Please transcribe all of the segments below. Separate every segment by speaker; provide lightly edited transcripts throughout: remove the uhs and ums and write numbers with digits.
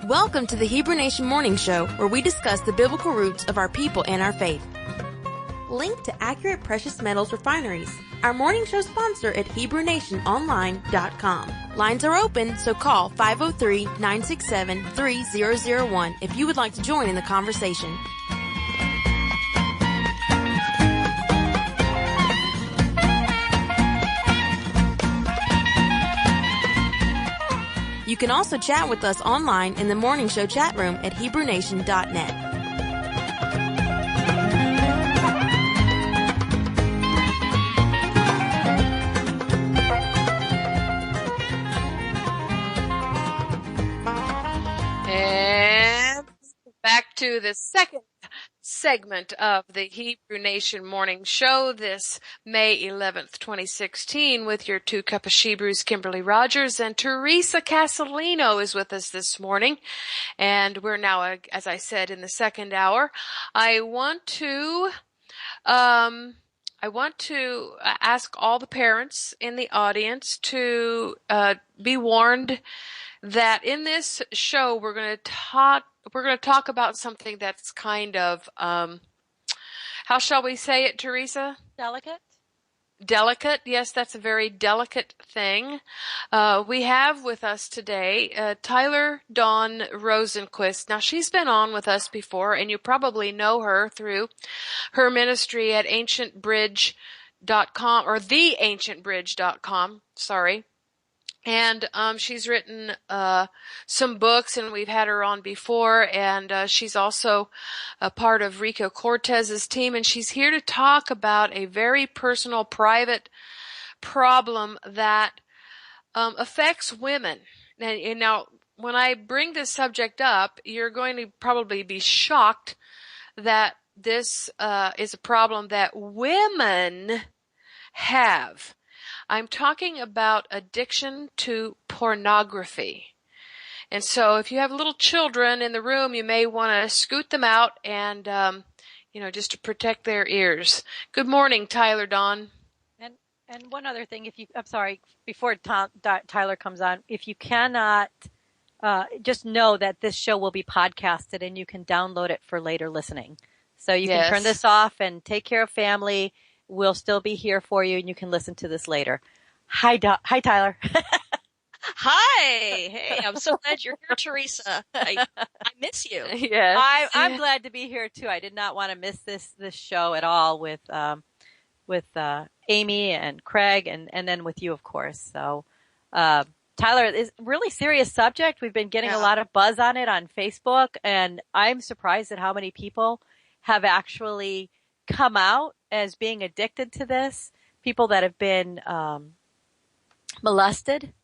Speaker 1: Welcome to the Hebrew Nation Morning Show, where we discuss the biblical roots of our people and our faith. Link to Accurate Precious Metals Refineries, our morning show sponsor at HebrewNationOnline.com. Lines are open, so call 503-967-3001 if you would like to join in the conversation. You can also chat with us online in the morning show chat room at HebrewNation.net.
Speaker 2: And back to the second segment of the Hebrew Nation Morning Show this May 11th, 2016, with your two cup of Shebrews, Kimberly Rogers, and Teresa Casalino is with us this morning. And we're now, as I said, in the second hour. I want to ask all the parents in the audience to be warned that in this show we're going to talk about something that's kind of, how shall we say it, Teresa?
Speaker 3: Delicate?
Speaker 2: Delicate. Yes, that's a very delicate thing. We have with us today Tyler Dawn Rosenquist. Now, she's been on with us before, and you probably know her through her ministry at ancientbridge.com, or theancientbridge.com, sorry. And she's written some books, and we've had her on before, and she's also a part of Rico Cortez's team, and she's here to talk about a very personal, private problem that affects women. And now, when I bring this subject up, you're going to probably be shocked that this is a problem that women have. I'm talking about addiction to pornography. And so if you have little children in the room, you may want to scoot them out and, just to protect their ears. Good morning, Tyler Dawn.
Speaker 3: And one other thing, before Tyler comes on, if you cannot, just know that this show will be podcasted and you can download it for later listening. So you can turn this off and take care of family. We'll still be here for you, and you can listen to this later. Hi, Tyler.
Speaker 4: Hi. Hey, I'm so glad you're here, Teresa. I miss you.
Speaker 3: Yes. I'm glad to be here too. I did not want to miss this show at all with Amy and Craig and then with you, of course. So, Tyler, is a really serious subject. We've been getting a lot of buzz on it on Facebook, and I'm surprised at how many people have actually come out as being addicted to this. People that have been molested,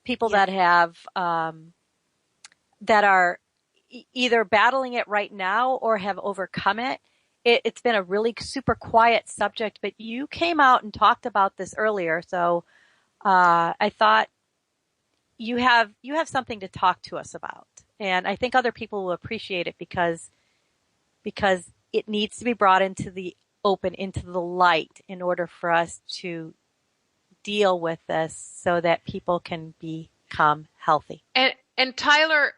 Speaker 3: people that have that are either battling it right now or have overcome it. It's been a really super quiet subject, but you came out and talked about this earlier, so I thought you have something to talk to us about, and I think other people will appreciate it because it needs to be brought into the open, into the light, in order for us to deal with this so that people can become healthy.
Speaker 2: And Tyler,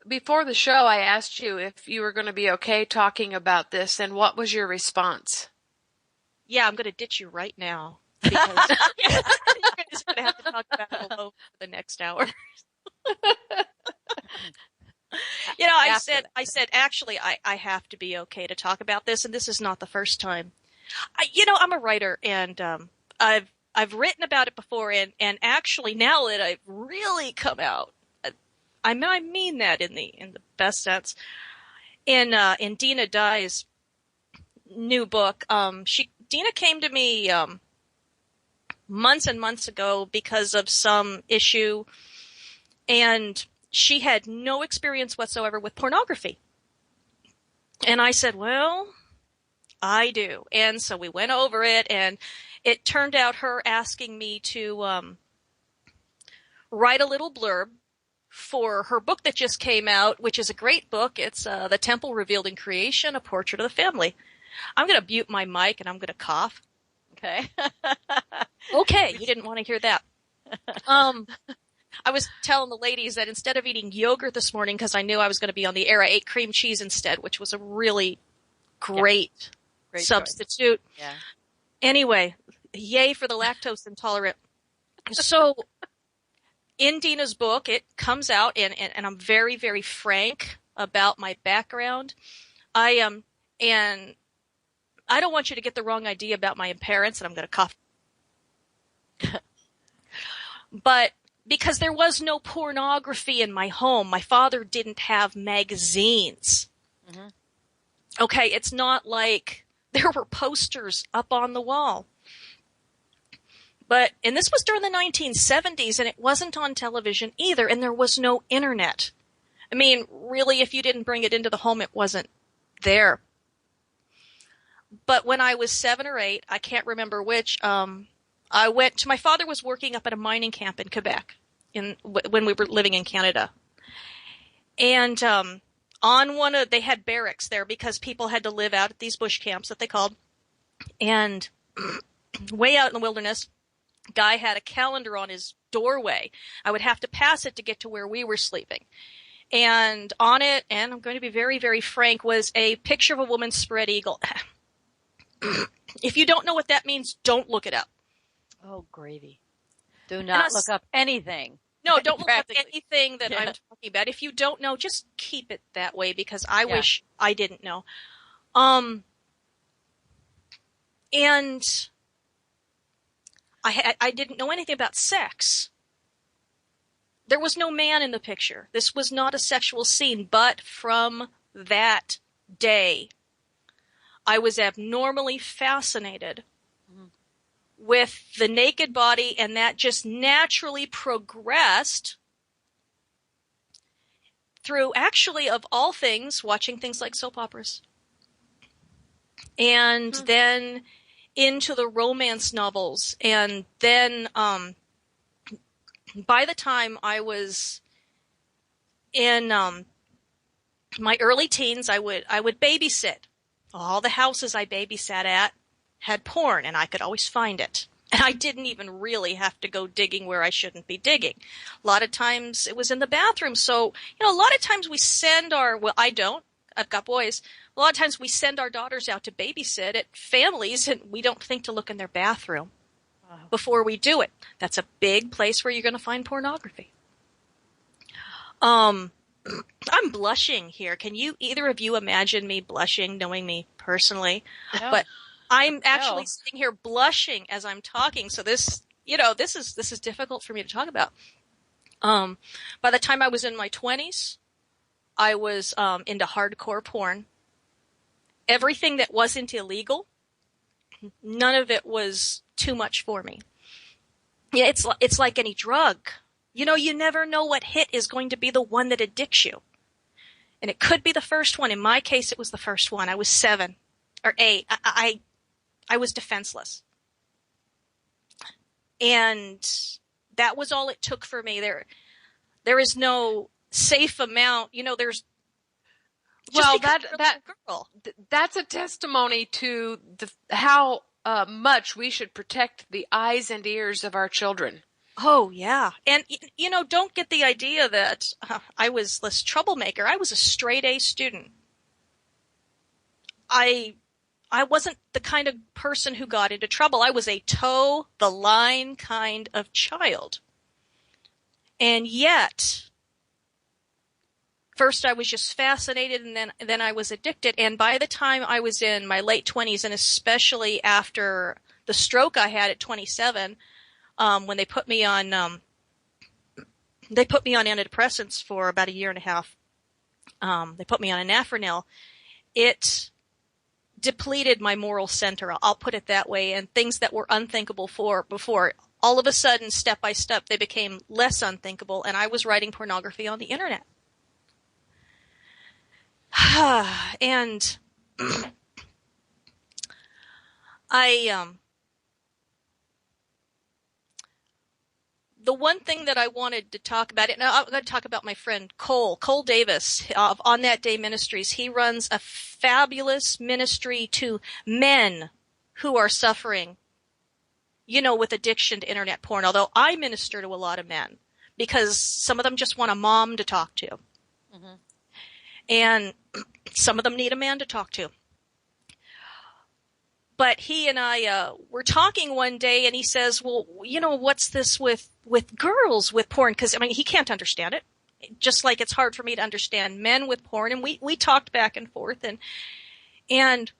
Speaker 2: before the show, I asked you if you were going to be okay talking about this, and what was your response?
Speaker 4: Yeah, I'm going to ditch you right now because you're just going to have to talk about it alone for the next hour. I said, actually, I have to be okay to talk about this, and this is not the first time. I'm a writer, and I've written about it before, and actually now that I've really come out, I mean that in the best sense. In Dina Dye's new book, Dina came to me months and months ago because of some issue, and she had no experience whatsoever with pornography. And I said, well, I do. And so we went over it, and it turned out her asking me to write a little blurb for her book that just came out, which is a great book. It's The Temple Revealed in Creation, A Portrait of the Family. I'm going to mute my mic, and I'm going to cough.
Speaker 3: Okay.
Speaker 4: Okay, you didn't want to hear that. I was telling the ladies that instead of eating yogurt this morning, because I knew I was going to be on the air, I ate cream cheese instead, which was a really great substitute.
Speaker 3: Yeah.
Speaker 4: Anyway, yay for the lactose intolerant. So in Dina's book, it comes out, and I'm very, very frank about my background. And I don't want you to get the wrong idea about my parents, and I'm going to cough. But because there was no pornography in my home, my father didn't have magazines. Mm-hmm. Okay, it's not like there were posters up on the wall. And this was during the 1970s, and it wasn't on television either, and there was no internet. I mean, really, if you didn't bring it into the home, it wasn't there. But when I was 7 or 8, I can't remember which, my father was working up at a mining camp in Quebec when we were living in Canada. And they had barracks there because people had to live out at these bush camps that they called. And way out in the wilderness, guy had a calendar on his doorway. I would have to pass it to get to where we were sleeping. And on it, and I'm going to be very, very frank, was a picture of a woman's spread eagle. If you don't know what that means, don't look it up.
Speaker 3: Oh, gravy. Do not look up anything.
Speaker 4: No, don't look up anything that I'm talking about. If you don't know, just keep it that way, because I wish I didn't know. And I didn't know anything about sex. There was no man in the picture. This was not a sexual scene, but from that day, I was abnormally fascinated with the naked body, and that just naturally progressed through, actually, of all things, watching things like soap operas. And then into the romance novels. And then by the time I was in my early teens, I would babysit. All the houses I babysat at had porn, and I could always find it. And I didn't even really have to go digging where I shouldn't be digging. A lot of times it was in the bathroom. So, a lot of times we send I don't. I've got boys. A lot of times we send our daughters out to babysit at families, and we don't think to look in their bathroom before we do it. That's a big place where you're going to find pornography. I'm blushing here. Can either of you imagine me blushing, knowing me personally? No. But I'm actually sitting here blushing as I'm talking. So this is difficult for me to talk about. By the time I was in my 20s, I was into hardcore porn. Everything that wasn't illegal, none of it was too much for me. Yeah, it's like any drug. You never know what hit is going to be the one that addicts you. And it could be the first one. In my case, it was the first one. I was 7 or 8. I was defenseless. And that was all it took for me. There is no safe amount. There's
Speaker 2: that's a testimony to how much we should protect the eyes and ears of our children.
Speaker 4: Oh, yeah. And, don't get the idea that I was this troublemaker. I was a straight A student. I wasn't the kind of person who got into trouble. I was a toe the line kind of child. And yet, first I was just fascinated, and then I was addicted. And by the time I was in my late 20s, and especially after the stroke I had at 27, when they put me on antidepressants for about a year and a half. They put me on anafranil. It depleted my moral center. I'll put it that way. And things that were unthinkable before, all of a sudden, step by step, they became less unthinkable. And I was writing pornography on the internet. And the one thing that I wanted to talk about, and I'm going to talk about my friend Cole Davis of On That Day Ministries. He runs a fabulous ministry to men who are suffering, with addiction to internet porn. Although I minister to a lot of men, because some of them just want a mom to talk to. Mm-hmm. And some of them need a man to talk to. But he and I were talking one day, and he says, well, you know, what's this with girls with porn? Because, I mean, he can't understand it. Just like it's hard for me to understand men with porn. And we talked back and forth. And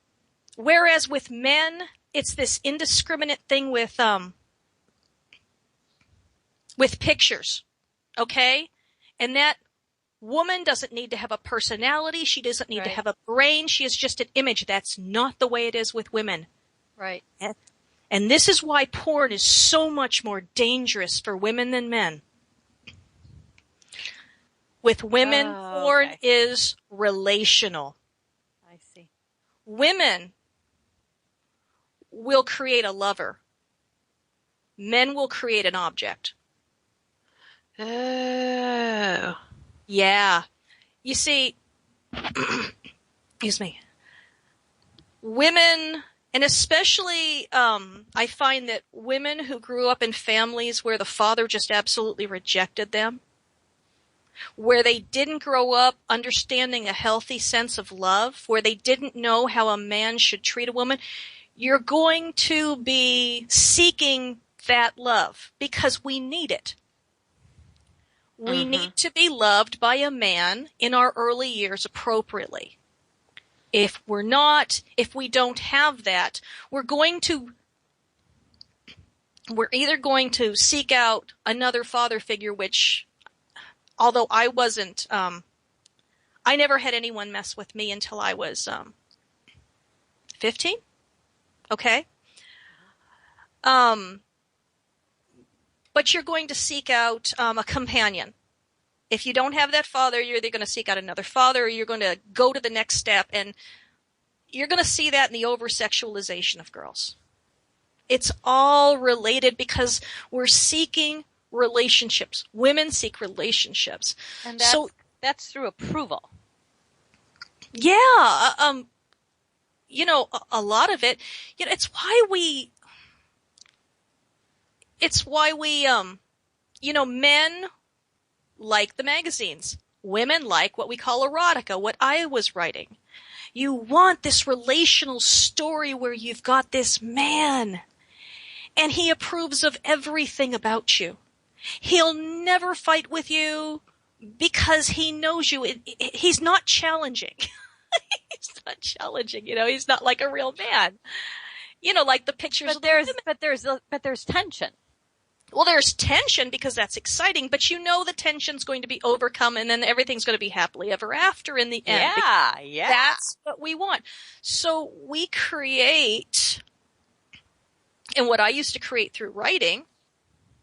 Speaker 4: whereas with men, it's this indiscriminate thing with pictures. Okay? And that woman doesn't need to have a personality. She doesn't need to have a brain. She is just an image. That's not the way it is with women.
Speaker 3: Right.
Speaker 4: And this is why porn is so much more dangerous for women than men. With women, porn is relational.
Speaker 3: I see.
Speaker 4: Women will create a lover. Men will create an object.
Speaker 2: Oh.
Speaker 4: Yeah. You see, excuse me, women, and especially I find that women who grew up in families where the father just absolutely rejected them, where they didn't grow up understanding a healthy sense of love, where they didn't know how a man should treat a woman, you're going to be seeking that love because we need it. We need to be loved by a man in our early years appropriately. If we don't have that, we're either going to seek out another father figure, which, although I wasn't, I never had anyone mess with me until I was 15. Okay? But you're going to seek out a companion. If you don't have that father, you're either going to seek out another father, or you're going to go to the next step, and you're going to see that in the over-sexualization of girls. It's all related because we're seeking relationships. Women seek relationships.
Speaker 3: And that's through approval.
Speaker 4: Yeah. You know, a lot of it, you know, it's why we, you know, men like the magazines. Women like what we call erotica, what I was writing. You want this relational story where you've got this man, and he approves of everything about you. He'll never fight with you because he knows you. He's not challenging. He's not challenging, you know. He's not like a real man. You know, like the pictures of the women.
Speaker 3: But there's tension.
Speaker 4: Well, there's tension because that's exciting, but you know the tension's going to be overcome, and then everything's going to be happily ever after in the end.
Speaker 3: Yeah.
Speaker 4: That's what we want. So we create, and what I used to create through writing,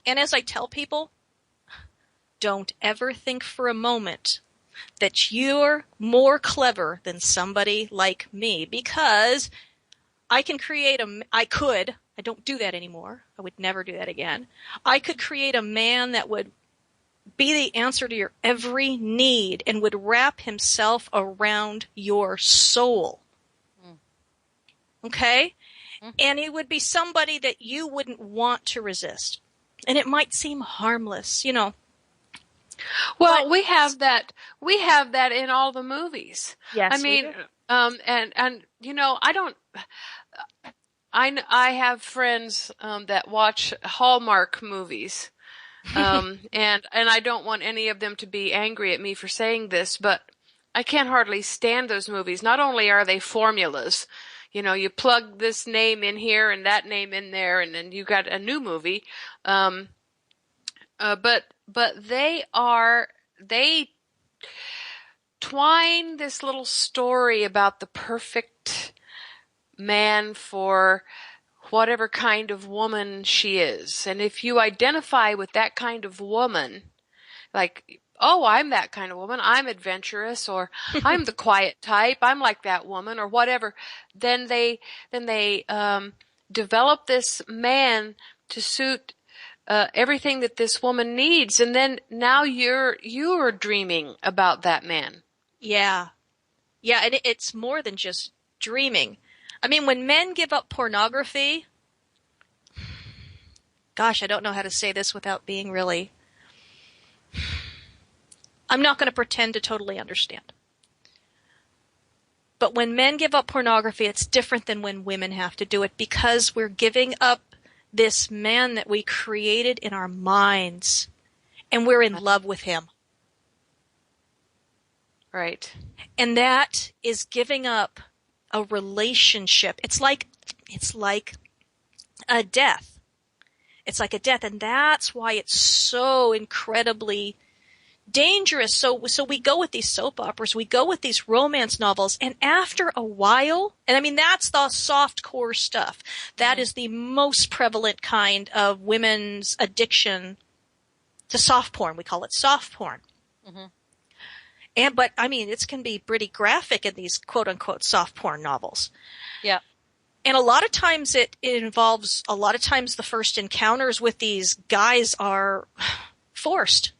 Speaker 4: and as I tell people, don't ever think for a moment that you're more clever than somebody like me, because I can create I don't do that anymore. I would never do that again. I could create a man that would be the answer to your every need and would wrap himself around your soul. Okay? And he would be somebody that you wouldn't want to resist. And it might seem harmless, you know.
Speaker 2: Well, we have that in all the movies.
Speaker 4: Yes.
Speaker 2: I mean, and you know, I have friends that watch Hallmark movies, and I don't want any of them to be angry at me for saying this, but I can't hardly stand those movies. Not only are they formulas, you know, you plug this name in here and that name in there, and then you got a new movie, but they twine this little story about the perfect man for whatever kind of woman she is. And if you identify with that kind of woman, like, oh, I'm that kind of woman, I'm adventurous, or I'm the quiet type, I'm like that woman, or whatever, then they develop this man to suit everything that this woman needs, and then now you're dreaming about that man.
Speaker 4: Yeah. Yeah, and it's more than just dreaming. I mean, when men give up pornography, gosh, I don't know how to say this without being really I'm not going to pretend to totally understand. But when men give up pornography, it's different than when women have to do it, because we're giving up this man that we created in our minds, and we're in love with him.
Speaker 2: Right.
Speaker 4: And that is giving up a relationship. It's like a death. It's like a death, and that's why it's so incredibly dangerous. So we go with these soap operas, we go with these romance novels, and after a while, and I mean, that's the soft core stuff. That is the most prevalent kind of women's addiction to soft porn. We call it soft porn. But I mean, it can be pretty graphic in these quote unquote soft porn novels.
Speaker 3: Yeah.
Speaker 4: And a lot of times it involves, a lot of times the first encounters with these guys are forced.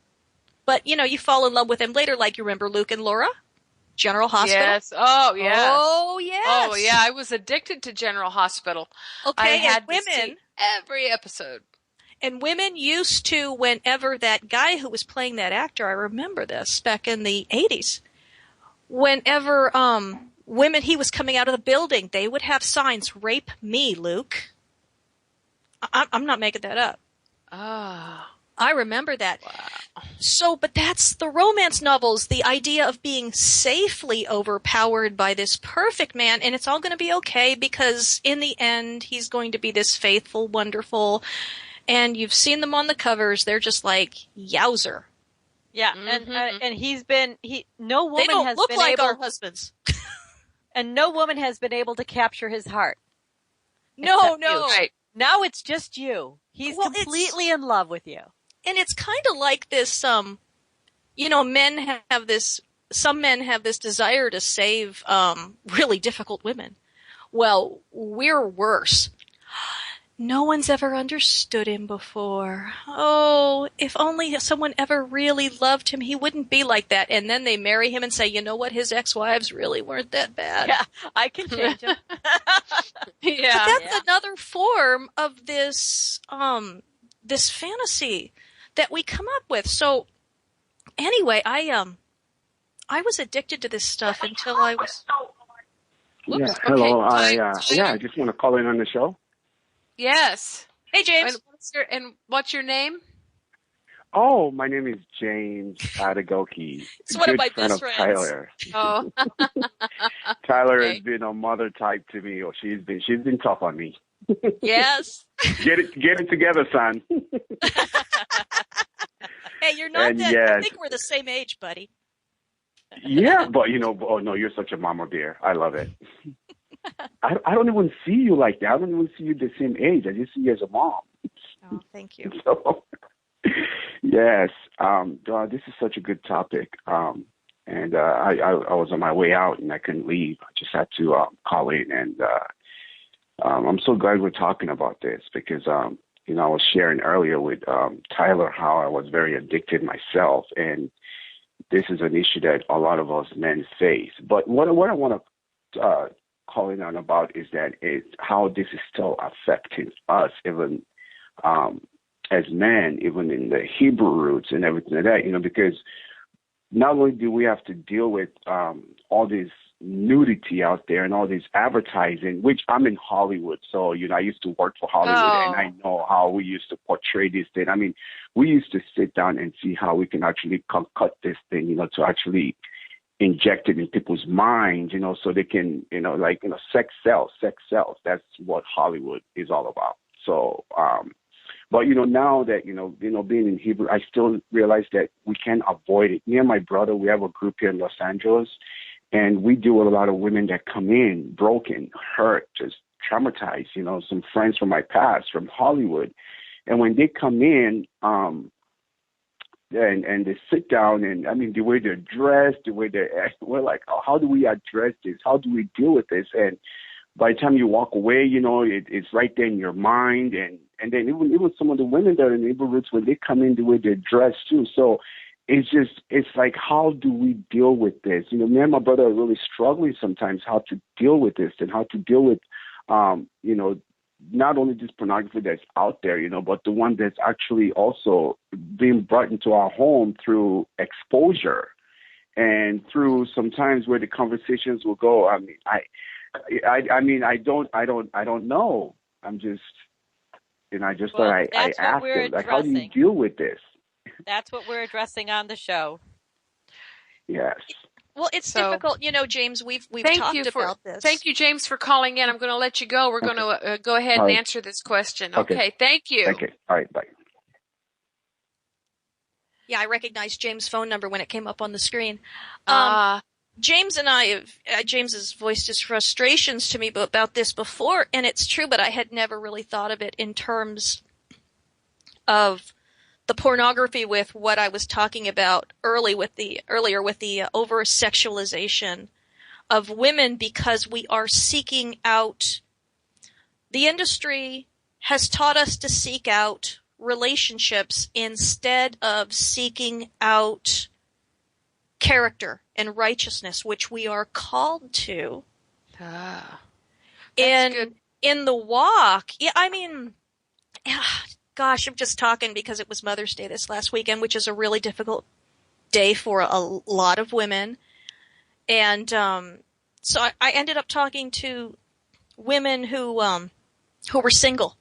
Speaker 4: But, you know, you fall in love with them later, like you remember Luke and Laura? General Hospital?
Speaker 2: Yes. Oh, yes.
Speaker 4: Oh, yes.
Speaker 2: Oh, yeah. I was addicted to General Hospital.
Speaker 4: Okay,
Speaker 2: I had
Speaker 4: and women,
Speaker 2: to see every episode.
Speaker 4: And women used to, whenever that guy who was playing that actor, I remember this back in the 80s, whenever women, he was coming out of the building, they would have signs, "Rape me, Luke." I'm not making that up.
Speaker 2: Ah.
Speaker 4: I remember that.
Speaker 2: Wow.
Speaker 4: So, but that's the romance novels, the idea of being safely overpowered by this perfect man, and it's all going to be okay because in the end, he's going to be this faithful, wonderful, and you've seen them on the covers, they're just like, yowzer.
Speaker 3: Yeah, and no woman
Speaker 4: They don't
Speaker 3: has
Speaker 4: look
Speaker 3: been
Speaker 4: like
Speaker 3: able,
Speaker 4: our husbands.
Speaker 3: and no woman has been able to capture his heart.
Speaker 4: No.
Speaker 2: Right.
Speaker 3: Now it's just you. He's completely in love with you.
Speaker 4: And it's kind of like this, you know, some men have this desire to save, really difficult women. Well, we're worse. No one's ever understood him before. Oh, if only someone ever really loved him, he wouldn't be like that. And then they marry him and say, you know what, his ex-wives really weren't that bad.
Speaker 3: Yeah, I can change him.
Speaker 2: Yeah.
Speaker 4: But that's another form of this, this fantasy that we come up with. So anyway, I was addicted to this stuff until I was.
Speaker 2: Whoops.
Speaker 5: Yeah, hello.
Speaker 2: Okay.
Speaker 5: I just want to call in on the show.
Speaker 2: Yes.
Speaker 4: Hey, James.
Speaker 2: And what's your name?
Speaker 5: Oh, my name is James Adagoki.
Speaker 4: It's one of my
Speaker 5: friend
Speaker 4: best
Speaker 5: of
Speaker 4: friends.
Speaker 5: Tyler.
Speaker 2: Oh.
Speaker 5: Tyler
Speaker 2: Okay.
Speaker 5: has been a mother type to me. Or she's been tough on me.
Speaker 4: Yes.
Speaker 5: Get it together, son.
Speaker 4: Hey, you're not
Speaker 5: And
Speaker 4: that.
Speaker 5: yes.
Speaker 4: I think we're the same age, buddy.
Speaker 5: Yeah, but oh no, you're such a mama bear. I love it. I don't even see you like that. I don't even see you the same age. I just see you as a mom.
Speaker 4: Oh, thank you.
Speaker 5: So, yes, this is such a good topic. And I was on my way out and I couldn't leave. I just had to call in, and I'm so glad we're talking about this because you know, I was sharing earlier with Tyler how I was very addicted myself, and this is an issue that a lot of us men face. But what I want to call in on about is that how this is still affecting us, even as men, even in the Hebrew roots and everything like that, you know, because not only do we have to deal with all this nudity out there and all this advertising, which I'm in Hollywood, so, you know, I used to work for Hollywood, and I know how we used to portray this thing. I mean, we used to sit down and see how we can actually cut this thing, you know, to actually inject it in people's minds, you know, so they can, you know, like, you know, sex sells. That's what Hollywood is all about. So, but, you know, now that, you know, being in Hebrew, I still realize that we can't avoid it. Me and my brother, we have a group here in Los Angeles, and we deal with a lot of women that come in broken, hurt, just traumatized, you know, some friends from my past, from Hollywood. And when they come in, and they sit down, and I mean, the way they're dressed, the way they're acting, we're like, oh, how do we address this? How do we deal with this? And by the time you walk away, you know, it's right there in your mind. And then even some of the women that are in Hebrew roots, when they come in, the way they're dressed too. So it's like, how do we deal with this? You know, me and my brother are really struggling sometimes how to deal with this and how to deal with, you know, not only this pornography that's out there, but the one that's actually also being brought into our home through exposure and through sometimes where the conversations will go. I mean, I don't know. I'm just, I just thought I asked them, like, how do you deal with this?
Speaker 3: That's what we're addressing on the show.
Speaker 5: Yes.
Speaker 4: Well, it's difficult, James. We've talked about this.
Speaker 2: Thank you, James, for calling in. I'm going to let you go. We're going to go ahead and answer this question. Okay. Thank you.
Speaker 5: Okay. All right. Bye.
Speaker 4: Yeah, I recognized James' phone number when it came up on the screen. James and I James has voiced his frustrations to me about this before, and it's true, but I had never really thought of it in terms of the pornography with what I was talking about earlier with the over-sexualization of women, because we are seeking out, the industry has taught us to seek out relationships instead of seeking out character and righteousness, which we are called to. In the walk. Yeah, I mean, gosh, I'm just talking because it was Mother's Day this last weekend, which is a really difficult day for a lot of women. And so I ended up talking to women who were single.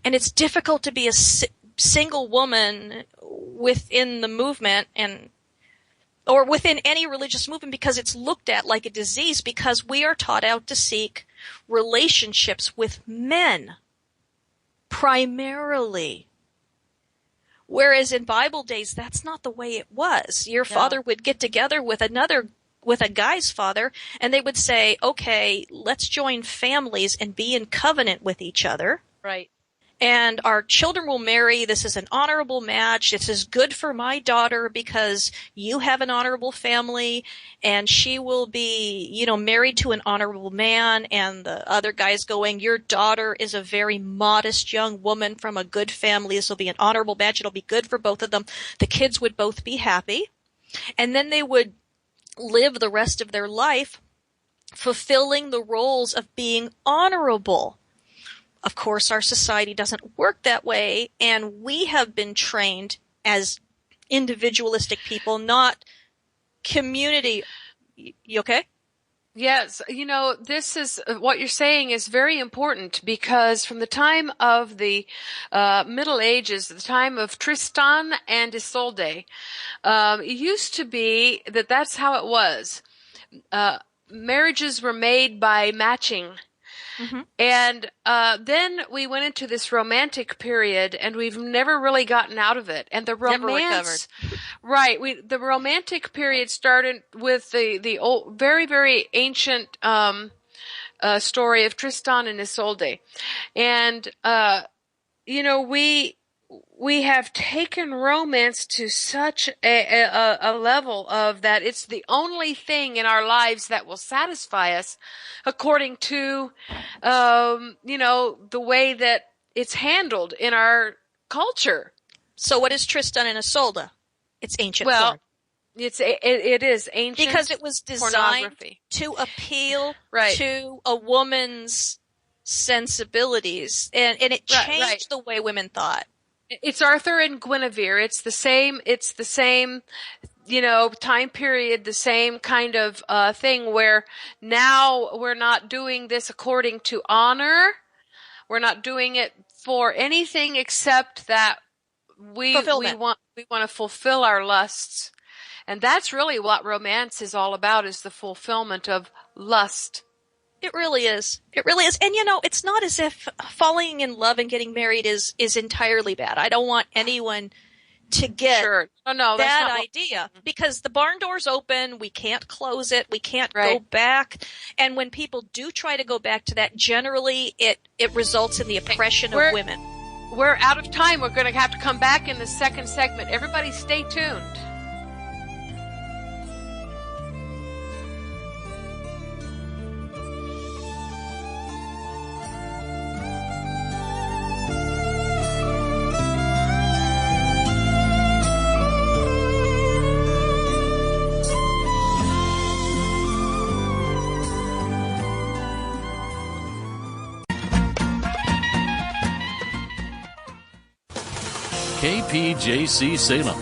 Speaker 4: And it's difficult to be a single woman within the movement or within any religious movement, because it's looked at like a disease, because we are taught out to seek relationships with men primarily. Whereas in Bible days, that's not the way it was. Your father would get together with a guy's father, and they would say, okay, let's join families and be in covenant with each other.
Speaker 3: Right.
Speaker 4: And our children will marry. This is an honorable match. This is good for my daughter because you have an honorable family, and she will be, married to an honorable man. And the other guy's going, your daughter is a very modest young woman from a good family. This will be an honorable match. It'll be good for both of them. The kids would both be happy. And then they would live the rest of their life fulfilling the roles of being honorable. Of course, our society doesn't work that way, and we have been trained as individualistic people, not community. You okay?
Speaker 2: Yes. This is what you're saying is very important, because from the time of the Middle Ages, the time of Tristan and Isolde, it used to be that's how it was. Marriages were made by matching. Mm-hmm. And then we went into this romantic period, and we've never really gotten out of it. And the romance, right? The romantic period started with the old, very, very ancient story of Tristan and Isolde, and we have taken romance to such a level of that it's the only thing in our lives that will satisfy us, according to, the way that it's handled in our culture.
Speaker 4: So what is Tristan and Isolde? It's ancient porn.
Speaker 2: It is ancient,
Speaker 4: because it was designed to appeal to a woman's sensibilities, and it changed the way women thought.
Speaker 2: It's Arthur and Guinevere. It's the same, time period, the same kind of thing, where now we're not doing this according to honor. We're not doing it for anything except that we want to fulfill our lusts. And that's really what romance is all about, is the fulfillment of lust.
Speaker 4: It really is. It really is. And it's not as if falling in love and getting married is entirely bad. I don't want anyone to get that idea, because the barn door's open. We can't close it. We can't go back. And when people do try to go back to that, generally it results in the oppression of women.
Speaker 2: We're out of time. We're going to have to come back in the second segment. Everybody stay tuned.
Speaker 6: KPJC Salem.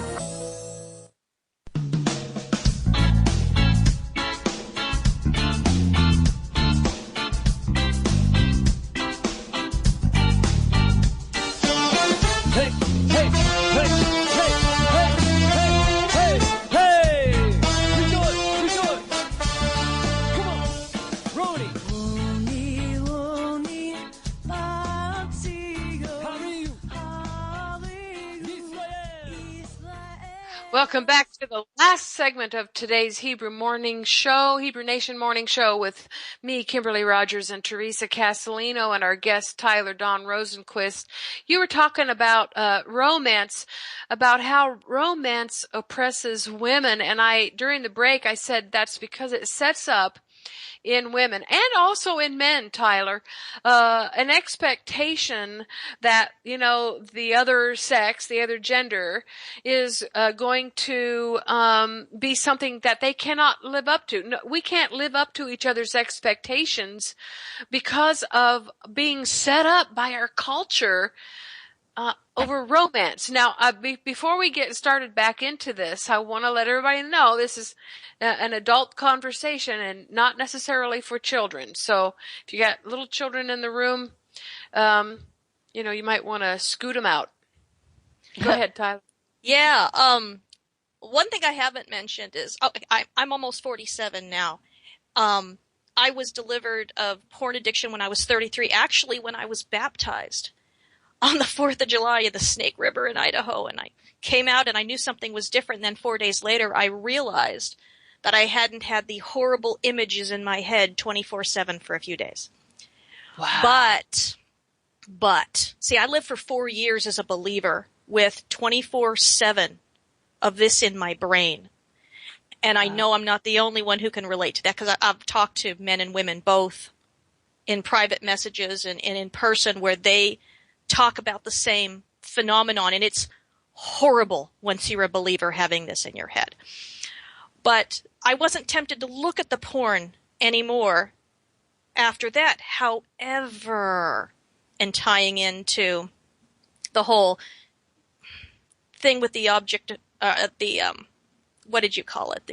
Speaker 2: Welcome back to the last segment of today's Hebrew Morning Show, Hebrew Nation Morning Show, with me, Kimberly Rogers, and Teresa Casalino, and our guest, Tyler Don Rosenquist. You were talking about romance, about how romance oppresses women, and during the break, I said that's because it sets up in women and also in men, Tyler, an expectation that, the other sex, the other gender is going to be something that they cannot live up to. No, we can't live up to each other's expectations because of being set up by our culture over romance. Now, before we get started back into this, I want to let everybody know this is an adult conversation and not necessarily for children. So if you got little children in the room, you might want to scoot them out. Go ahead, Tyler.
Speaker 4: Yeah. One thing I haven't mentioned is I'm almost 47 now. I was delivered of porn addiction when I was 33, actually when I was baptized on the 4th of July in the Snake River in Idaho. And I came out and I knew something was different. And then 4 days later, I realized that I hadn't had the horrible images in my head 24/7 for a few days.
Speaker 2: Wow.
Speaker 4: But, see, I lived for 4 years as a believer with 24/7 of this in my brain. And I know I'm not the only one who can relate to that, because I've talked to men and women both in private messages and in person where they talk about the same phenomenon, and it's horrible once you're a believer having this in your head. But I wasn't tempted to look at the porn anymore after that. However, and tying into the whole thing with the object, what did you call it?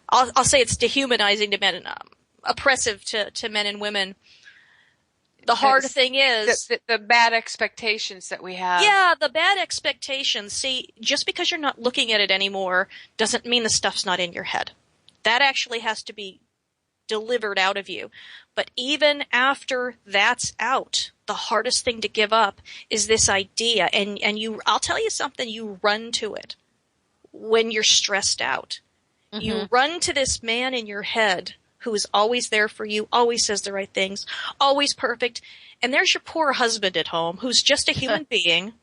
Speaker 4: I'll say it's dehumanizing to men, oppressive to men and women. The hard thing is
Speaker 2: the bad expectations that we have.
Speaker 4: Yeah, the bad expectations. See, just because you're not looking at it anymore doesn't mean the stuff's not in your head. That actually has to be delivered out of you. But even after that's out, the hardest thing to give up is this idea. And I'll tell you something, you run to it when you're stressed out. Mm-hmm. You run to this man in your head who is always there for you, always says the right things, always perfect. And there's your poor husband at home who's just a human being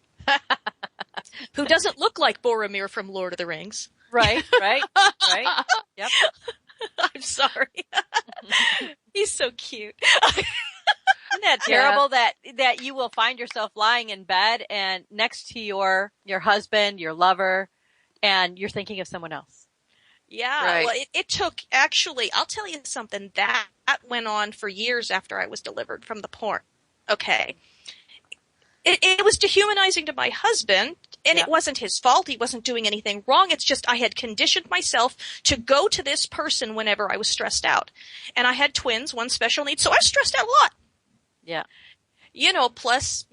Speaker 4: who doesn't look like Boromir from Lord of the Rings.
Speaker 3: Right. Yep.
Speaker 4: I'm sorry. He's so cute.
Speaker 3: Isn't that terrible that you will find yourself lying in bed and next to your husband, your lover, and you're thinking of someone else?
Speaker 4: Yeah, right. Well, it took, actually, I'll tell you something, that went on for years after I was delivered from the porn. Okay. It was dehumanizing to my husband, and It wasn't his fault. He wasn't doing anything wrong. It's just I had conditioned myself to go to this person whenever I was stressed out. And I had twins, one special needs, so I was stressed out a lot.
Speaker 3: Yeah.
Speaker 4: Plus,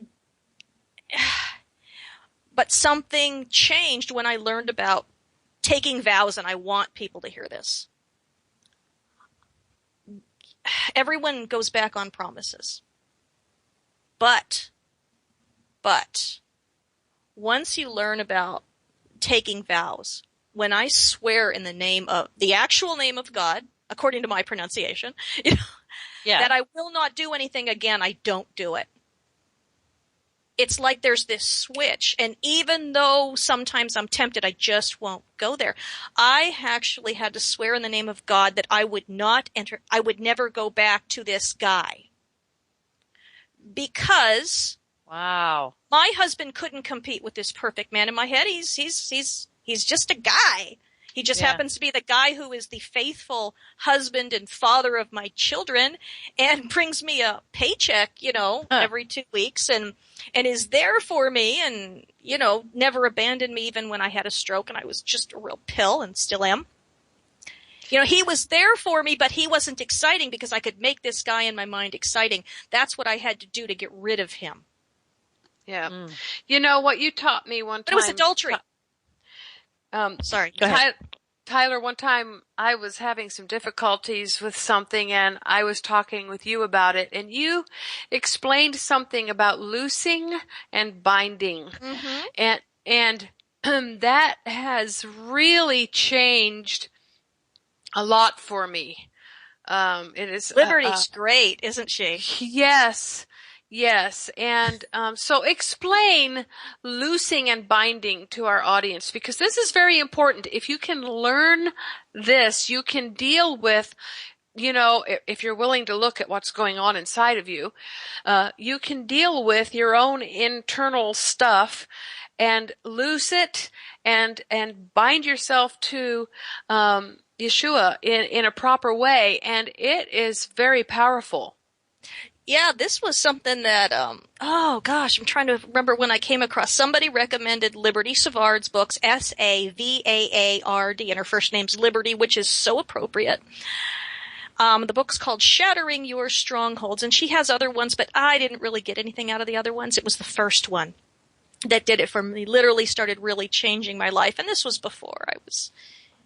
Speaker 4: but something changed when I learned about taking vows, and I want people to hear this. Everyone goes back on promises. But once you learn about taking vows, when I swear in the name of the actual name of God, according to my pronunciation, that I will not do anything again, I don't do it. It's like there's this switch, and even though sometimes I'm tempted, I just won't go there. I actually had to swear in the name of God that I would never go back to this guy. Because
Speaker 3: wow, my
Speaker 4: husband couldn't compete with this perfect man in my head. He's just a guy. He just happens to be the guy who is the faithful husband and father of my children and brings me a paycheck, every 2 weeks and is there for me and, never abandoned me even when I had a stroke and I was just a real pill and still am. He was there for me, but he wasn't exciting because I could make this guy in my mind exciting. That's what I had to do to get rid of him.
Speaker 2: Yeah. What you taught me one time.
Speaker 4: But it was adultery. Sorry, go ahead.
Speaker 2: Tyler, one time I was having some difficulties with something and I was talking with you about it and you explained something about loosing and binding. Mm-hmm. And that has really changed a lot for me. It is
Speaker 4: Liberty's great, isn't she?
Speaker 2: Yes. And so explain loosing and binding to our audience because this is very important. If you can learn this, you can deal with, if you're willing to look at what's going on inside of you, you can deal with your own internal stuff and loose it and bind yourself to Yeshua in a proper way, and it is very powerful.
Speaker 4: Yeah, this was something that, I'm trying to remember when I came across. Somebody recommended Liberty Savard's books, Savaard, and her first name's Liberty, which is so appropriate. The book's called Shattering Your Strongholds, and she has other ones, but I didn't really get anything out of the other ones. It was the first one that did it for me, literally started really changing my life, and this was before I was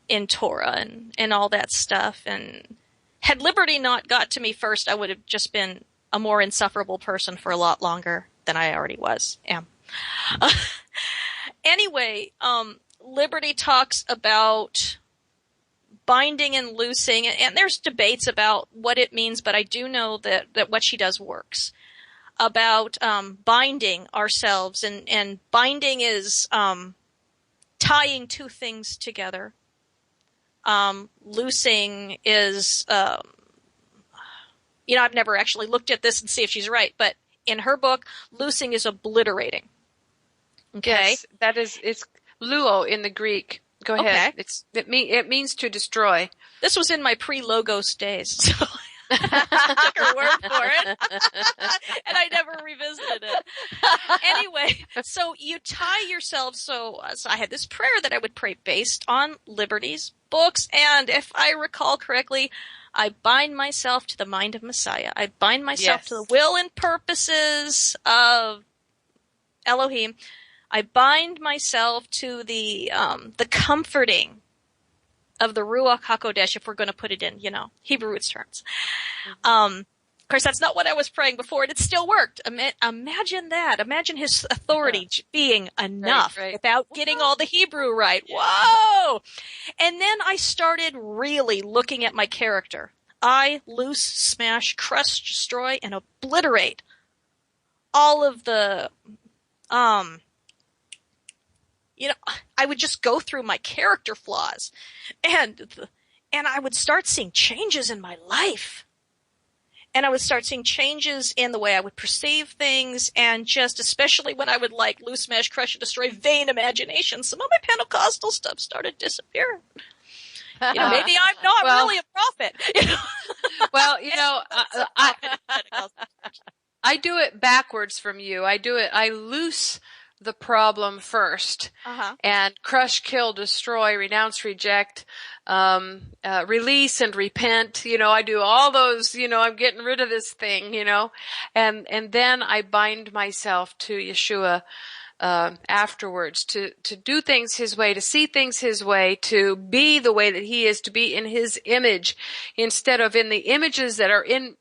Speaker 4: in Torah and all that stuff, and had Liberty not got to me first, I would have just been a more insufferable person for a lot longer than I already am. Anyway, Liberty talks about binding and loosing, and there's debates about what it means, but I do know that what she does works. About binding ourselves, and binding is tying two things together. Loosing is I've never actually looked at this and see if she's right, but in her book, loosing is obliterating. Okay.
Speaker 2: Yes, it's luo in the Greek. Go ahead. Okay. It means to destroy.
Speaker 4: This was in my pre-Logos days, so I took her word for it, and I never revisited it. Anyway, so you tie yourself. So I had this prayer that I would pray based on Liberty's books, and if I recall correctly, I bind myself to the mind of Messiah. I bind myself to the will and purposes of Elohim. I bind myself to the comforting of the Ruach HaKodesh, if we're going to put it in, Hebrew roots terms. Of course, that's not what I was praying before, and it still worked. Imagine that. Imagine his authority being enough without getting all the Hebrew right. Whoa! And then I started really looking at my character. I loose, smash, crush, destroy, and obliterate all of the, I would just go through my character flaws, and I would start seeing changes in my life. And I would start seeing changes in the way I would perceive things, and just especially when I would loose, smash, crush, and destroy vain imagination, some of my Pentecostal stuff started disappearing. Maybe I'm not really a prophet.
Speaker 2: Well, I do it backwards from you. I loose the problem first, and crush, kill, destroy, renounce, reject, release and repent. I do all those, I'm getting rid of this thing, and then I bind myself to Yeshua, afterwards, to do things his way, to see things his way, to be the way that he is, to be in his image instead of in the images that are in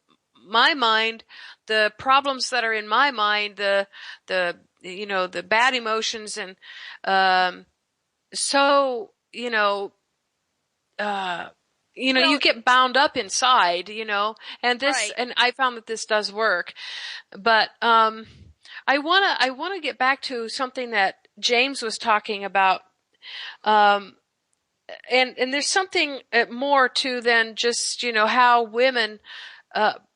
Speaker 2: my mind, the problems that are in my mind, the bad emotions. And, you get bound up inside, and this, and I found that this does work, but, I want to get back to something that James was talking about. And there's something more to than just, how women,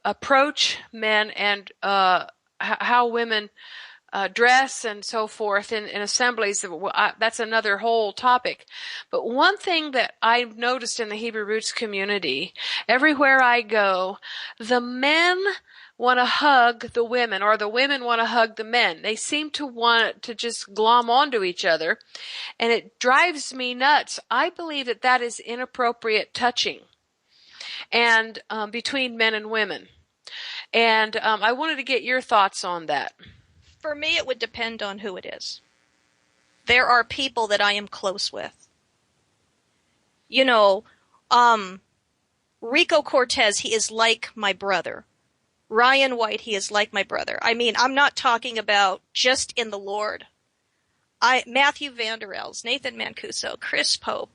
Speaker 2: approach men, and, how women, dress and so forth in assemblies. That's another whole topic. But one thing that I've noticed in the Hebrew Roots community, everywhere I go, the men want to hug the women, or the women want to hug the men. They seem to want to just glom onto each other, and it drives me nuts. I believe that that is inappropriate touching, and between men and women. And I wanted to get your thoughts on that.
Speaker 4: For me, it would depend on who it is. There are people that I am close with. You know, Rico Cortez, he is like my brother. Ryan White, he is like my brother. I mean, I'm not talking about just in the Lord. Matthew Vander Els, Nathan Mancuso, Chris Pope,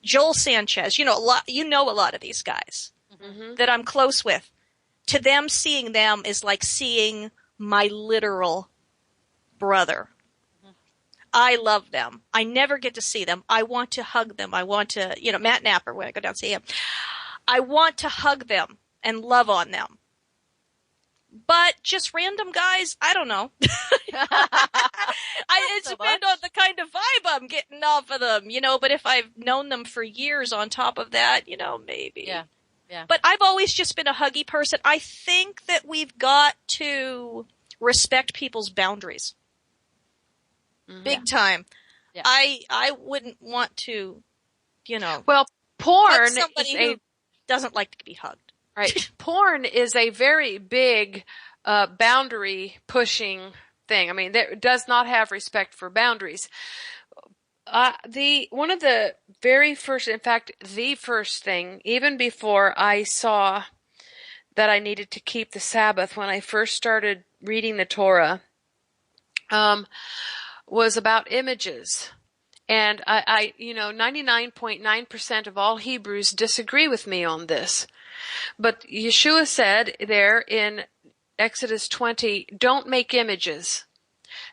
Speaker 4: Joel Sanchez, you know a lot of these guys that I'm close with. To them, seeing them is like seeing my literal brother. I love them. I never get to see them. I want to hug them. I want to, Matt Napper, when I go down and see him, I want to hug them and love on them. But just random guys, I don't know. It depends on the kind of vibe I'm getting off of them, but if I've known them for years on top of that, maybe.
Speaker 3: Yeah. Yeah.
Speaker 4: But I've always just been a huggy person. I think that we've got to respect people's boundaries. Big time. Yeah. I wouldn't want to,
Speaker 2: Well, porn
Speaker 4: hug somebody who doesn't like to be hugged.
Speaker 2: Right. Porn is a very big boundary pushing thing. I mean, it does not have respect for boundaries. One of the very first, in fact, the first thing, even before I saw that I needed to keep the Sabbath, when I first started reading the Torah, was about images. And I 99.9% of all Hebrews disagree with me on this. But Yeshua said there in Exodus 20, don't make images.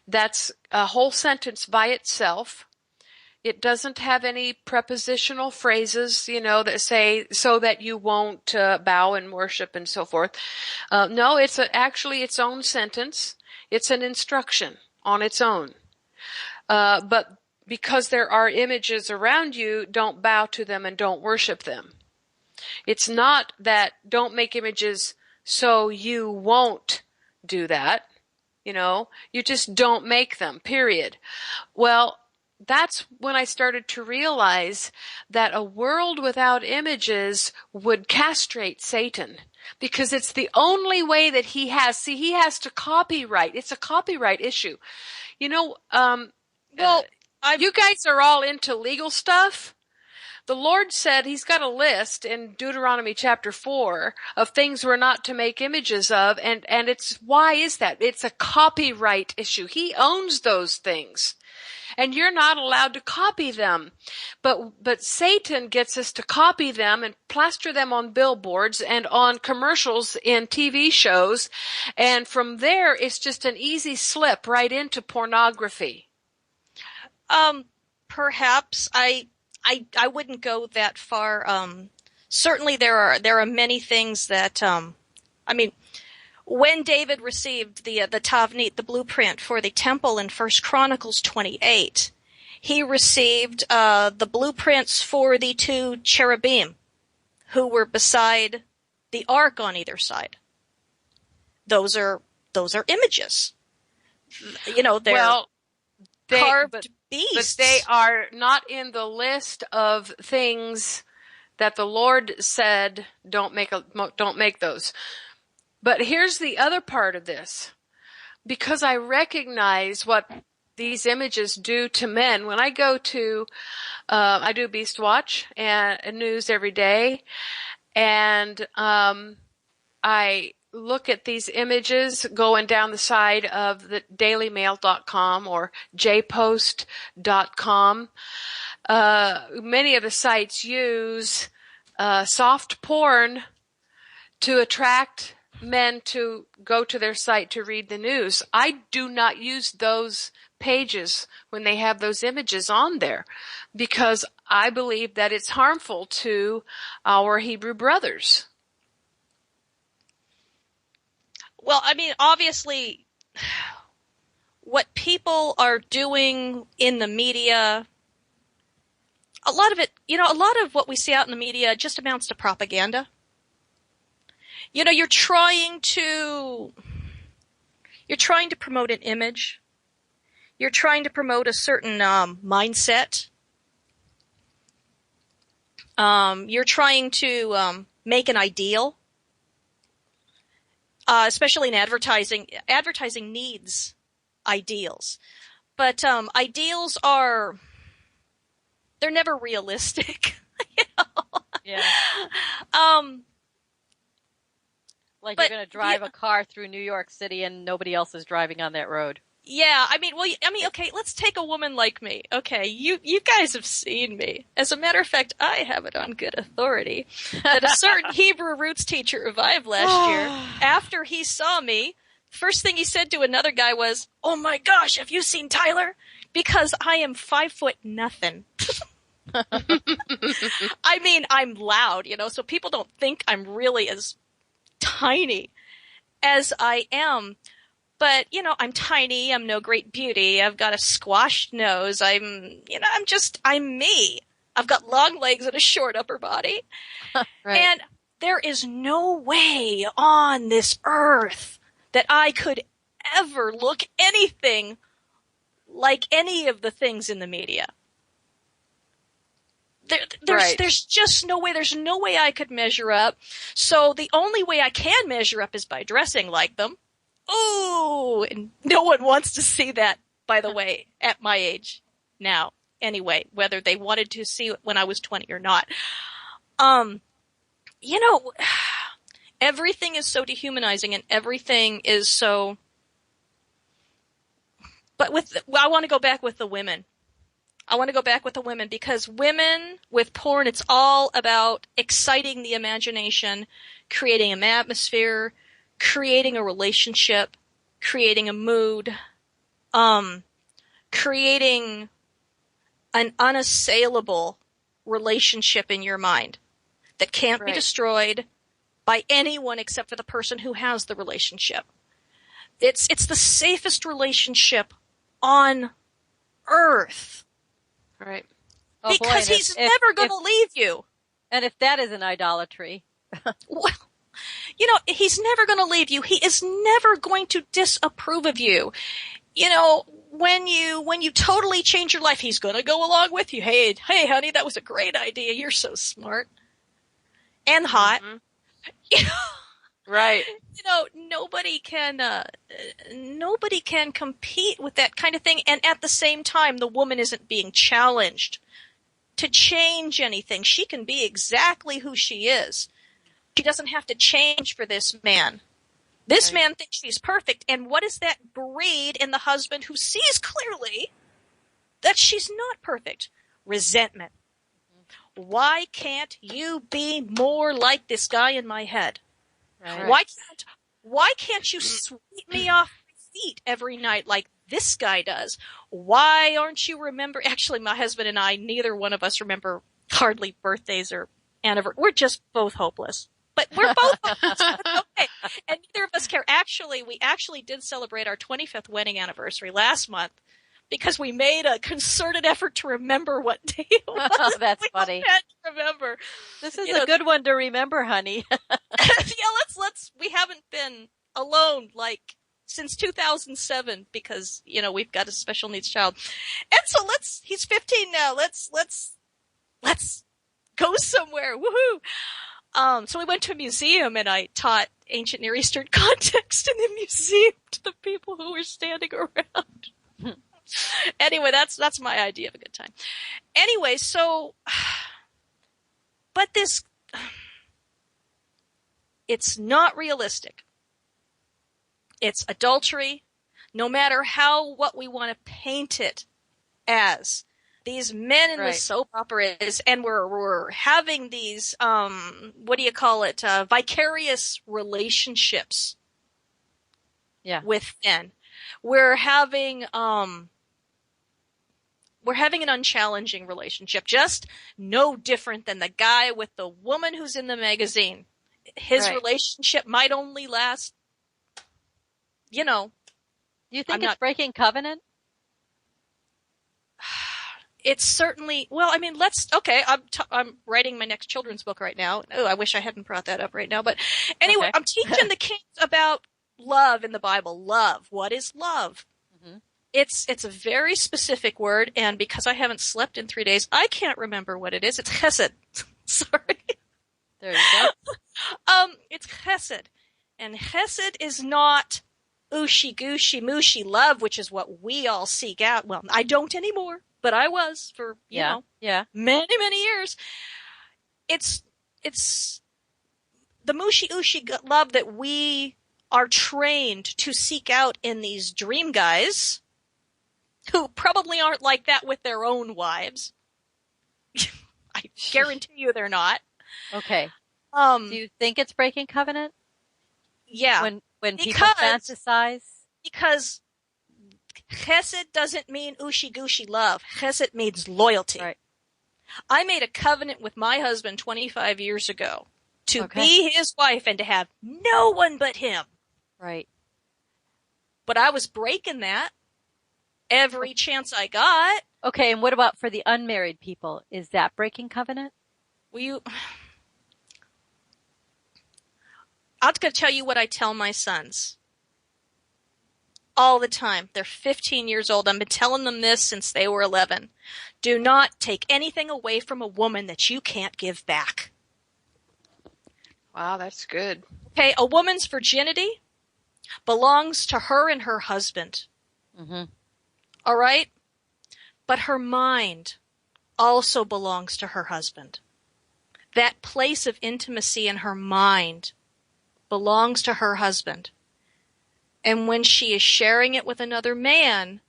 Speaker 2: That's a whole sentence by itself. It doesn't have any prepositional phrases, that say so that you won't bow and worship and so forth. No, it's actually its own sentence. It's an instruction on its own. But because there are images around you, don't bow to them and don't worship them. It's not that don't make images so you won't do that. You just don't make them, period. Well, that's when I started to realize that a world without images would castrate Satan, because it's the only way that he has to copyright. It's a copyright issue. You guys are all into legal stuff. The Lord said he's got a list in Deuteronomy chapter 4 of things we're not to make images of, and why is that? It's a copyright issue. He owns those things, and you're not allowed to copy them. But Satan gets us to copy them and plaster them on billboards and on commercials in TV shows, and from there it's just an easy slip right into pornography.
Speaker 4: Perhaps I wouldn't go that far. Certainly there are many things that, when David received the Tavnit, the blueprint for the temple in 1 Chronicles 28, he received the blueprints for the two cherubim who were beside the ark on either side. Those are images. They're carved beasts.
Speaker 2: But they are not in the list of things that the Lord said don't make those. But here's the other part of this. Because I recognize what these images do to men. When I go to, I do Beast Watch and news every day, and I look at these images going down the side of the dailymail.com or jpost.com. Many of the sites use soft porn to attract men to go to their site to read the news. I do not use those pages when they have those images on there, because I believe that it's harmful to our Hebrew brothers.
Speaker 4: Well, obviously, what people are doing in the media, a lot of it, a lot of what we see out in the media just amounts to propaganda. You're trying to promote an image. You're trying to promote a certain mindset. You're trying to make an ideal, especially in advertising. Advertising needs ideals, but ideals they're never realistic.
Speaker 3: Yeah. Like
Speaker 4: but,
Speaker 3: you're going to drive a car through New York City and nobody else is driving on that road.
Speaker 4: Yeah, okay, let's take a woman like me. Okay, you guys have seen me. As a matter of fact, I have it on good authority that a certain Hebrew roots teacher revived last year. After he saw me, first thing he said to another guy was, "Oh my gosh, have you seen Tyler? Because I am 5 foot nothing." I mean, I'm loud, so people don't think I'm really as tiny as I am. But, I'm tiny. I'm no great beauty. I've got a squashed nose. I'm me. I've got long legs and a short upper body. Right. And there is no way on this earth that I could ever look anything like any of the things in the media. There's just no way. There's no way I could measure up. So the only way I can measure up is by dressing like them. Ooh, and no one wants to see that, by the way, at my age now. Anyway, whether they wanted to see it when I was 20 or not. Everything is so dehumanizing and everything is so... But I want to go back with the women. Because women with porn, it's all about exciting the imagination, creating an atmosphere, creating a relationship, creating a mood, creating an unassailable relationship in your mind that can't be destroyed by anyone except for the person who has the relationship. It's the safest relationship on earth.
Speaker 2: Right.
Speaker 3: Oh,
Speaker 4: because he's never going to leave you.
Speaker 3: And if that isn't idolatry.
Speaker 4: Well, he's never going to leave you. He is never going to disapprove of you. When you totally change your life, he's going to go along with you. Hey, honey, that was a great idea. You're so smart and hot.
Speaker 2: Mm-hmm. Right.
Speaker 4: Nobody can compete with that kind of thing. And at the same time, the woman isn't being challenged to change anything. She can be exactly who she is. She doesn't have to change for this man. This man thinks she's perfect. And what does that breed in the husband who sees clearly that she's not perfect? Resentment. Mm-hmm. Why can't you be more like this guy in my head? Right. Why can't you sweep me off my feet every night like this guy does? Why aren't you actually, my husband and I, neither one of us remember hardly birthdays or anniversaries. We're just both hopeless. But we're both hopeless. Okay. And neither of us care. Actually, we did celebrate our 25th wedding anniversary last month because we made a concerted effort to remember what day it was.
Speaker 3: Oh, that's funny.
Speaker 4: Had to remember.
Speaker 3: This is a good one to remember, honey.
Speaker 4: let's we haven't been alone since 2007 because, we've got a special needs child. And so he's 15 now. Let's go somewhere. Woohoo. So we went to a museum and I taught ancient Near Eastern context in the museum to the people who were standing around. Anyway, that's my idea of a good time. Anyway, so, but it's not realistic. It's adultery, no matter what we want to paint it as. These men in the soap operas, and we're having these, vicarious relationships. Yeah. With men. We're having an unchallenging relationship, just no different than the guy with the woman who's in the magazine. His relationship might only last,
Speaker 3: Do you think it's breaking covenant?
Speaker 4: It's certainly, well, I mean, I'm writing my next children's book right now. Oh, I wish I hadn't brought that up right now. But anyway, okay. I'm teaching the kids about love in the Bible. Love. What is love? Mm-hmm. It's a very specific word, and because I haven't slept in 3 days, I can't remember what it is. It's chesed. Sorry.
Speaker 3: There you go.
Speaker 4: It's chesed. And chesed is not ooshy gushy mushy love, which is what we all seek out. Well, I don't anymore. But I was for, you know, many, many years. It's the mushy-ooshy love that we are trained to seek out in these dream guys who probably aren't like that with their own wives. I guarantee you they're not.
Speaker 3: Okay. Do you think it's breaking covenant?
Speaker 4: Yeah.
Speaker 3: When people fantasize?
Speaker 4: Because chesed doesn't mean ooshy-gooshy love. Chesed means loyalty.
Speaker 3: Right.
Speaker 4: I made a covenant with my husband 25 years ago to be his wife and to have no one but him.
Speaker 3: Right.
Speaker 4: But I was breaking that every chance I got.
Speaker 3: Okay, and what about for the unmarried people? Is that breaking covenant?
Speaker 4: Well, I'm going to tell you what I tell my sons. All the time. They're 15 years old. I've been telling them this since they were 11. Do not take anything away from a woman that you can't give back.
Speaker 2: Wow, that's good.
Speaker 4: Okay, a woman's virginity belongs to her and her husband. Mm-hmm. All right? But her mind also belongs to her husband. That place of intimacy in her mind belongs to her husband. And when she is sharing it with another man,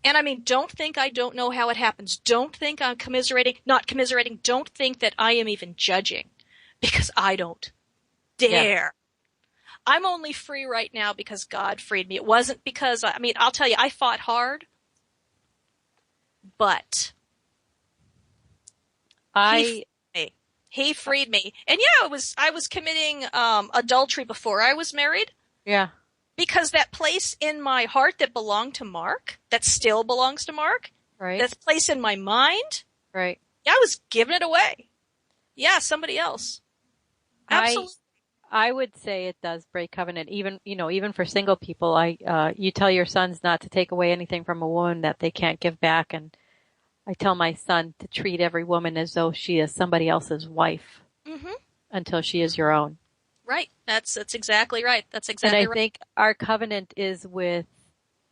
Speaker 4: and I mean, don't think I don't know how it happens. Don't think I'm not commiserating. Don't think that I am even judging, because I don't dare. Yeah. I'm only free right now because God freed me. It wasn't because, I'll tell you, I fought hard, but He freed me. And yeah, I was committing adultery before I was married.
Speaker 3: Yeah.
Speaker 4: Because that place in my heart that belonged to Mark, that still belongs to Mark,
Speaker 3: right?
Speaker 4: That place in my mind,
Speaker 3: right?
Speaker 4: Yeah, I was giving it away. Yeah, somebody else. Absolutely.
Speaker 3: I would say it does break covenant. Even for single people, you tell your sons not to take away anything from a woman that they can't give back, and I tell my son to treat every woman as though she is somebody else's wife until she is your own.
Speaker 4: Right. That's exactly right. That's exactly right.
Speaker 3: And I think our covenant is with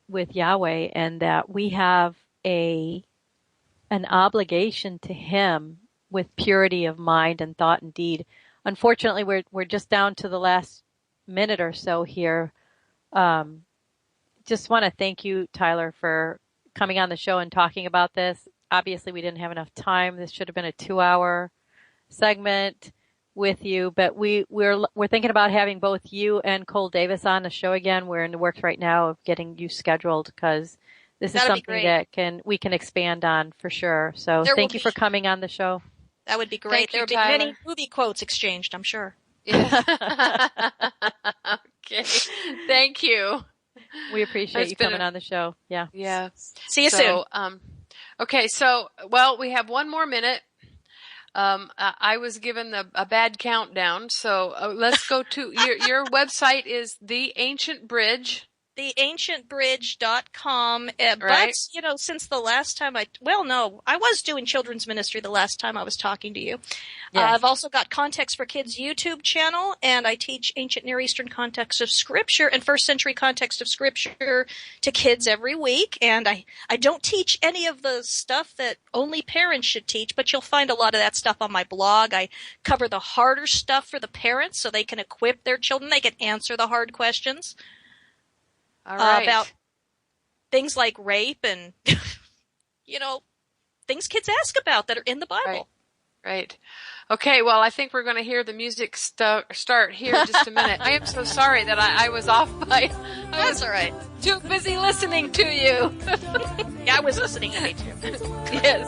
Speaker 3: Yahweh, and that we have an obligation to Him with purity of mind and thought and deed. Unfortunately, we're just down to the last minute or so here. Just want to thank you, Tyler, for coming on the show and talking about this. Obviously, we didn't have enough time. This should have been a 2-hour segment with you, but we're thinking about having both you and Cole Davis on the show again. We're in the works right now of getting you scheduled, because this is something that we can expand on for sure. So thank you for coming on the show.
Speaker 4: That would be great. There will be many movie quotes exchanged, I'm sure.
Speaker 2: Yeah. Okay. Thank you.
Speaker 3: We appreciate you coming on the show. Yeah.
Speaker 2: Yeah.
Speaker 4: See you soon.
Speaker 2: Okay. So, we have one more minute. I was given a bad countdown, so let's go to your website is The Ancient Bridge.
Speaker 4: TheAncientBridge.com.
Speaker 2: Right.
Speaker 4: But, since the last time I was doing children's ministry the last time I was talking to you. Yes. I've also got Context for Kids YouTube channel, and I teach ancient Near Eastern context of Scripture and first century context of Scripture to kids every week. And I don't teach any of the stuff that only parents should teach, but you'll find a lot of that stuff on my blog. I cover the harder stuff for the parents so they can equip their children. They can answer the hard questions.
Speaker 2: All right.
Speaker 4: About things like rape and, things kids ask about that are in the Bible.
Speaker 2: Right. Okay, well, I think we're going to hear the music start here in just a minute. I am so sorry that I was off by...
Speaker 4: That's all right.
Speaker 2: Too busy listening to you.
Speaker 4: Yeah, I was listening to me too.
Speaker 2: Yes.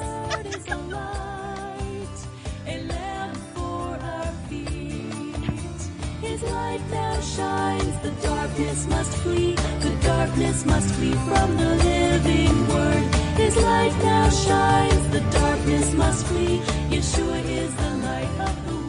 Speaker 6: His light now shines, the darkness must flee. The darkness must flee from the living word. His light now shines, the darkness must flee. Yeshua is the light of the world.